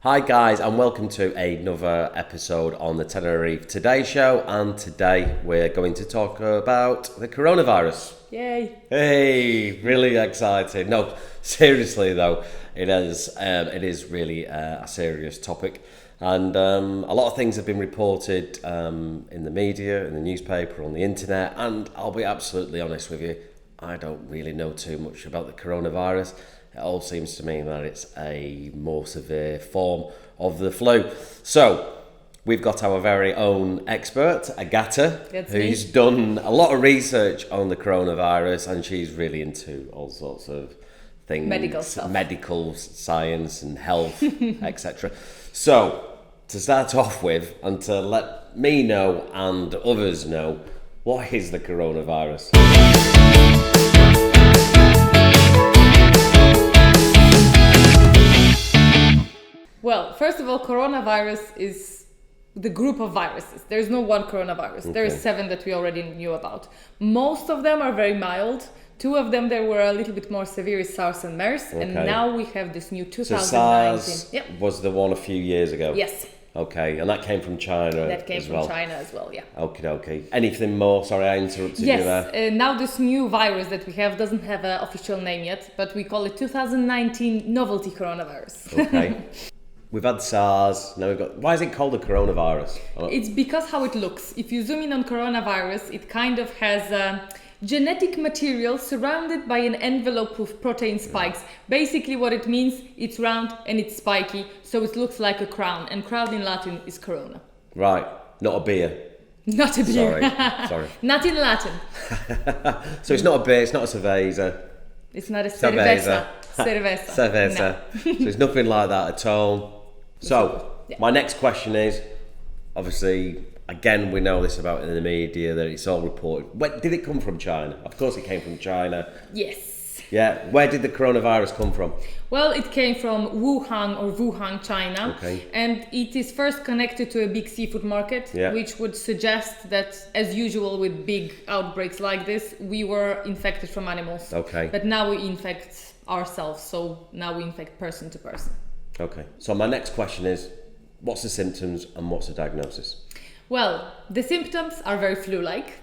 Hi guys, and welcome to another episode on the Tenerife Today Show, and today we're going to talk about the coronavirus. Yay! Hey, really excited. No, seriously though, it is really a serious topic, and a lot of things have been reported in the media, in the newspaper, on the internet, and I'll be absolutely honest with you, I don't really know too much about the coronavirus. It all seems to me that it's a more severe form of the flu. So, we've got our very own expert, Agata, who's done a lot of research on the coronavirus, and she's really into all sorts of things. Medical stuff. Medical science and health, etc. So, to start off with, and to let me know and others know, what is the coronavirus? Well, first of all, coronavirus is the group of viruses. There's no one coronavirus. Okay. There are 7 that we already knew about. Most of them are very mild. 2 of them that were a little bit more severe is SARS and MERS. Okay. And now we have this new 2019. So SARS was the one a few years ago? Yes. Okay, and that came from China That came as from well. China as well, yeah. Okay. Anything more? Sorry, I interrupted you there. Yes, now this new virus that we have doesn't have an official name yet, but we call it 2019 novelty coronavirus. Okay. We've had SARS, now we've got... Why is it called a coronavirus? It's because how it looks. If you zoom in on coronavirus, it kind of has genetic material surrounded by an envelope of protein spikes. Basically what it means, it's round and it's spiky, so it looks like a crown. And crown in Latin is corona. Right, not a beer. Not a beer. Sorry. Not in Latin. So it's not a beer, it's not a cerveza. It's not a cerveza. Cerveza. No. So it's nothing like that at all. So, my next question is, obviously, again, we know this about in the media, that it's all reported. Where did it come from? China? Of course it came from China. Yes. Yeah. Where did the coronavirus come from? Well, it came from Wuhan, China. Okay. And it is first connected to a big seafood market, which would suggest that, as usual with big outbreaks like this, we were infected from animals. Okay. But now we infect ourselves, so now we infect person to person. Okay. So my next question is, what's the symptoms and what's the diagnosis? Well, the symptoms are very flu-like.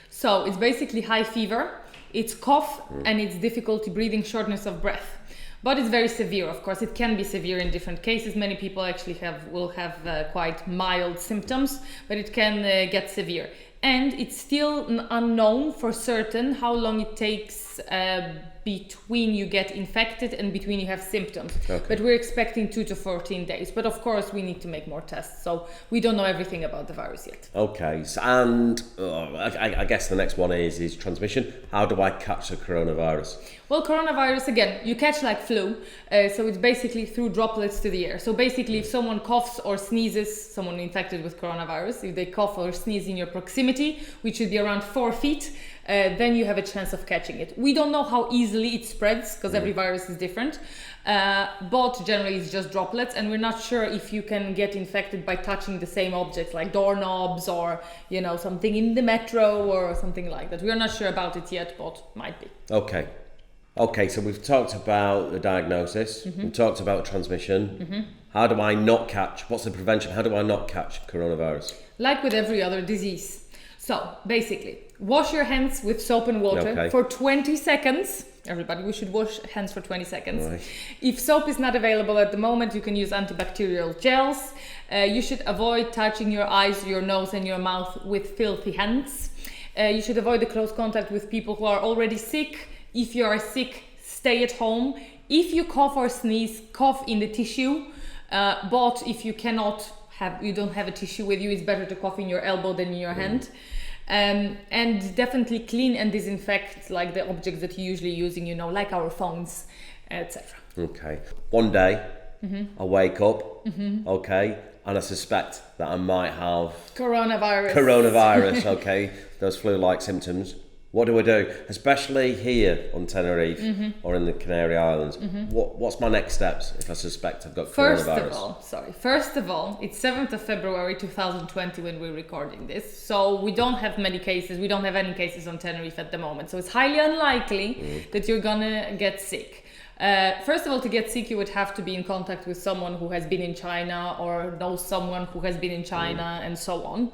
So it's basically high fever, it's cough, and it's difficulty breathing, shortness of breath. But it's very severe, of course. It can be severe in different cases. Many people actually will have quite mild symptoms, but it can get severe. And it's still unknown for certain how long it takes between you get infected and between you have symptoms. Okay. But we're expecting 2 to 14 days. But of course, we need to make more tests. So we don't know everything about the virus yet. Okay, so, and I guess the next one is transmission. How do I catch the coronavirus? Well, coronavirus, again, you catch like flu. So it's basically through droplets to the air. So basically, if someone coughs or sneezes, someone infected with coronavirus, if they cough or sneeze in your proximity, which should be around 4 feet, then you have a chance of catching it. We don't know how easily it spreads because every virus is different, but generally it's just droplets, and we're not sure if you can get infected by touching the same objects like doorknobs or something in the metro or something like that. We're not sure about it yet, but might be. Okay, so we've talked about the diagnosis, we've talked about transmission. How do I not catch, what's the prevention, how do I not catch coronavirus? Like with every other disease. So basically, wash your hands with soap and water for 20 seconds. Everybody, we should wash hands for 20 seconds. Right. If soap is not available at the moment, you can use antibacterial gels. You should avoid touching your eyes, your nose and your mouth with filthy hands. You should avoid the close contact with people who are already sick. If you are sick, stay at home. If you cough or sneeze, cough in the tissue. But if you you don't have a tissue with you, it's better to cough in your elbow than in your hand. And definitely clean and disinfect like the objects that you're usually using, like our phones, etc. Okay. One day, I wake up, okay, and I suspect that I might have coronavirus, okay, those flu-like symptoms. What do I do? Especially here on Tenerife or in the Canary Islands. What's my next steps if I suspect I've got coronavirus? First of all, it's 7th of February 2020 when we're recording this. So we don't have many cases. We don't have any cases on Tenerife at the moment. So it's highly unlikely that you're gonna get sick. First of all, to get sick, you would have to be in contact with someone who has been in China or knows someone who has been in China and so on.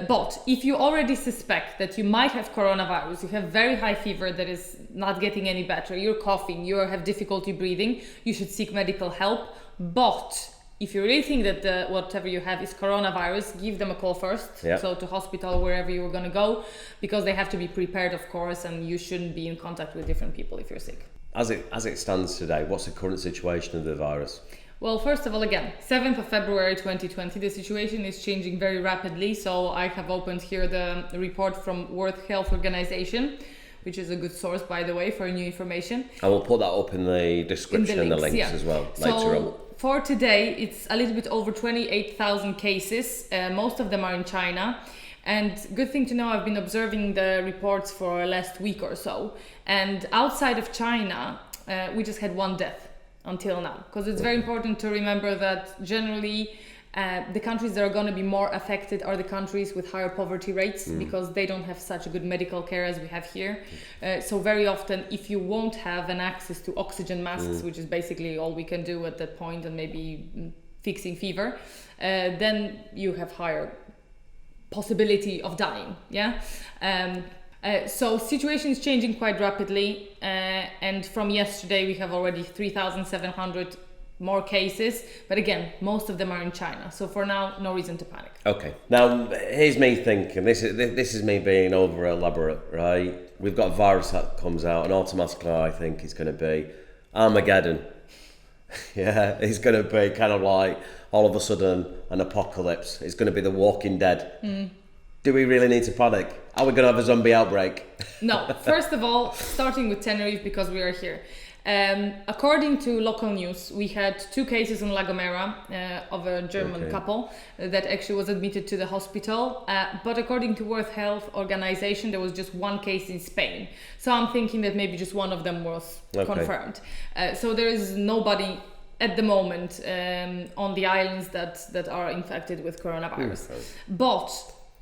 But if you already suspect that you might have coronavirus, you have very high fever that is not getting any better, you're coughing, you have difficulty breathing, you should seek medical help. But if you really think that whatever you have is coronavirus, give them a call first. Yeah. So to hospital, wherever you're going to go, because they have to be prepared, of course, and you shouldn't be in contact with different people if you're sick. As it stands today, what's the current situation of the virus? Well, first of all, again, 7th of February 2020, the situation is changing very rapidly. So I have opened here the report from World Health Organization, which is a good source, by the way, for new information. And we'll put that up in the description and the links yeah. as well later on. For today, it's a little bit over 28,000 cases. Most of them are in China. And good thing to know, I've been observing the reports for last week or so. And outside of China, we just had one death until now. Because it's very important to remember that generally the countries that are going to be more affected are the countries with higher poverty rates because they don't have such a good medical care as we have here. So very often, if you won't have an access to oxygen masks, which is basically all we can do at that point, and maybe fixing fever, then you have higher possibility of dying. So situation is changing quite rapidly, and from yesterday we have already 3,700 more cases, but again, most of them are in China. So for now, no reason to panic. Okay. Now, here's me thinking. This is me being over elaborate, right? We've got a virus that comes out, and automatically I think it's going to be Armageddon. Yeah, it's going to be kind of like all of a sudden an apocalypse. It's going to be the Walking Dead. Do we really need to panic? Are we going to have a zombie outbreak? No. First of all, starting with Tenerife, because we are here. According to local news, we had 2 cases in La Gomera of a German couple that actually was admitted to the hospital. But according to World Health Organization, there was just 1 case in Spain. So I'm thinking that maybe just one of them was confirmed. So there is nobody at the moment on the islands that are infected with coronavirus. But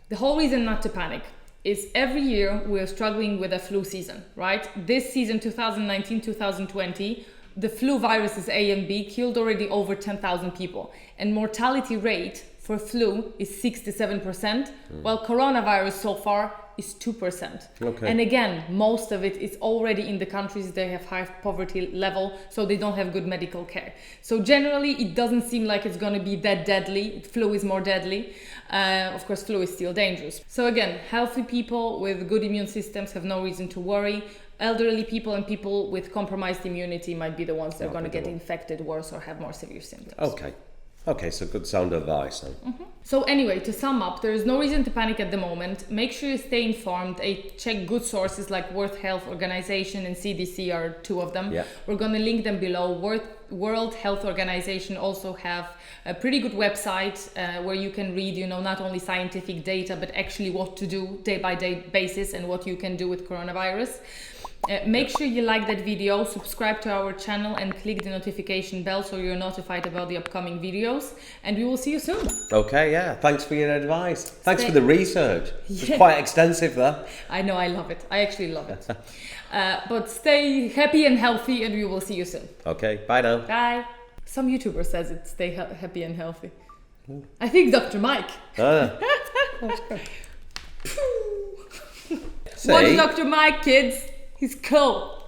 the whole reason not to panic is every year we're struggling with a flu season, right? This season, 2019-2020, the flu viruses A and B killed already over 10,000 people. And mortality rate for flu is 6-7%, while coronavirus so far is 2%. And again, most of it is already in the countries they have high poverty level, so they don't have good medical care. So generally, it doesn't seem like it's going to be that deadly. Flu is more deadly. Of course, flu is still dangerous. So again, healthy people with good immune systems have no reason to worry. Elderly people and people with compromised immunity might be the ones that are going to get infected worse or have more severe symptoms. Okay, so good sound advice then. So anyway, to sum up, there is no reason to panic at the moment. Make sure you stay informed. Check good sources like World Health Organization and CDC are 2 of them. We're going to link them below. World Health Organization also have a pretty good website where you can read, not only scientific data, but actually what to do day by day basis and what you can do with coronavirus. Make sure you like that video, subscribe to our channel and click the notification bell so you're notified about the upcoming videos, and we will see you soon. Okay, yeah. Thanks for your advice. Thanks for the research. It's quite extensive there. I know, I love it. I actually love it. But stay happy and healthy, and we will see you soon. Okay, bye now. Bye. Some YouTuber says it, stay happy and healthy. I think Dr. Mike. That's good. Watch Dr. Mike, kids. He's cool.